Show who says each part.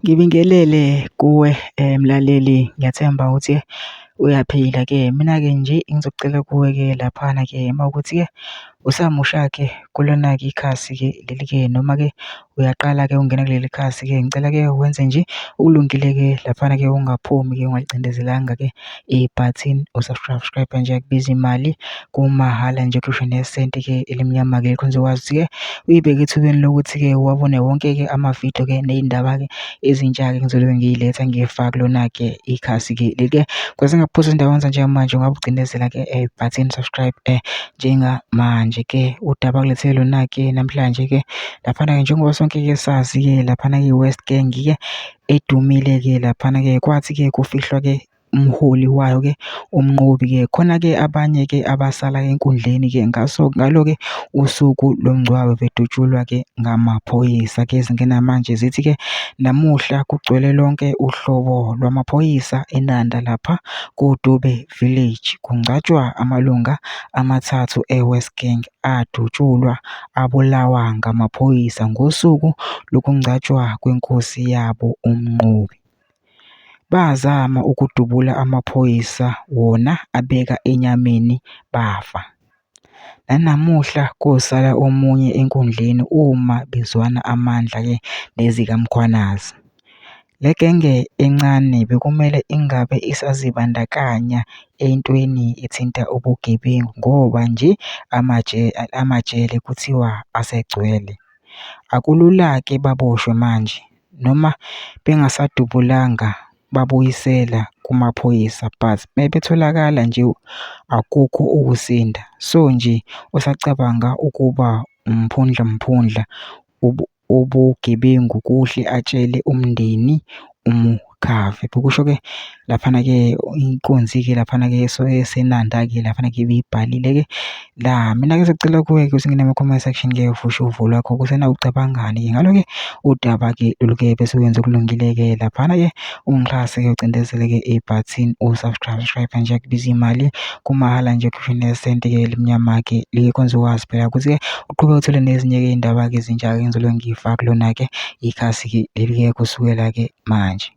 Speaker 1: Ngibingelele kuwe mlaleli, ngiyathemba ukuthi uyaphila-ke. Mina-ke nje engizokucela kuwe-ke laphana-ke mawukuthi-ke usamusha-ke kulona-ke ikhasi-ke leli-ke noma-ke uyaqala-ke ungena kuleli khasi-ke, ngicela-ke wenze nje ukulungile-ke laphana-ke ungaphumi-ke ungalicindezelanga-ke ibhathini u-subscribe nje akubizi imali, kumahhala nje kuhlushwe nesenti-ke elimnyama-ke khona ukwazi ukuthi-ke uyibeke ethubeni lokuthi-ke uwabone wonke-ke amavidiyo-ke ney'ndaba-ke ezintsha-ke ngizobe ngiyiletha ngiyifaka kulona-ke ikhasi-ke leli-ke. Kwase ngaphuza endaweni zanjengamanje ungabe ugcindezela-ke ibhathini subscribe njengamanje-ke udaba kulethele lona-ke namhlanje-ke laphana-ke njengoba sonke-ke sazi-ke laphana-ke i-West Gang-ke edumile-ke laphana-ke kwathi-ke kufihlwa-ke umholi wayo-ke umnqobi-ke khona-ke abanye-ke abasala enkundleni-ke ngalo-ke usuku lomngcwabo bedutshulwa-ke ngamaphoyisa-ke ezingena manje zithi-ke namuhla kugcwele lonke uhlobo lwamaphoyisa eNanda lapha kuDube Village kungcatshwa amalunga amathathu e-West Gang adutshulwa abulawa ngamaphoyisa ngosuku lokungcatshwa kwenkosi yabo umnqobi. Bazama ukudubula amaphoyisa wona abeka enyameni bafa. Nanamuhla kosala omunye enkundleni uma bezwana amandla-ke nezikaMkhwanazi. Le genge encane bekumele ingabe isazibandakanya entweni ethinta ubugebengu ngoba nje amajele kuthiwa asegcwele. Akulula-ke baboshwe manje noma bengasadubulanga babuyisela kumaphoyisa but mebetholakala nje akukho ukusinda. So nje usacabanga ukuba umphundla ubugebengu kuhle atshele umndeni umukhave. Bekusho-ke laphana-ke inkunzi-ke laphana-ke esenanda-ke laphana-ke ibiyibhalile-ke la. Mina-ke sekucela kuwe-ke ukuthi ngine comment section-ke ufushe uvo lwakho ukuthi na ucabangani-ke ngalo-ke udaba-ke lolu-ke bese wenza okulungile-ke laphana-ke ungixhase-ke ucindezele-ke ibhathini u-subscribe nje akubiza imali, kumahhala nje kuhlushwe nesenti-ke elimnyama-ke likhonza ukwazi phela ukuthi-ke uqhubeke uthole nezinye-ke iy'ndaba-ke ezintsha-ke engizobe ngiyifaka kulona-ke ikhasi-ke leli-ke kusukela-ke manje.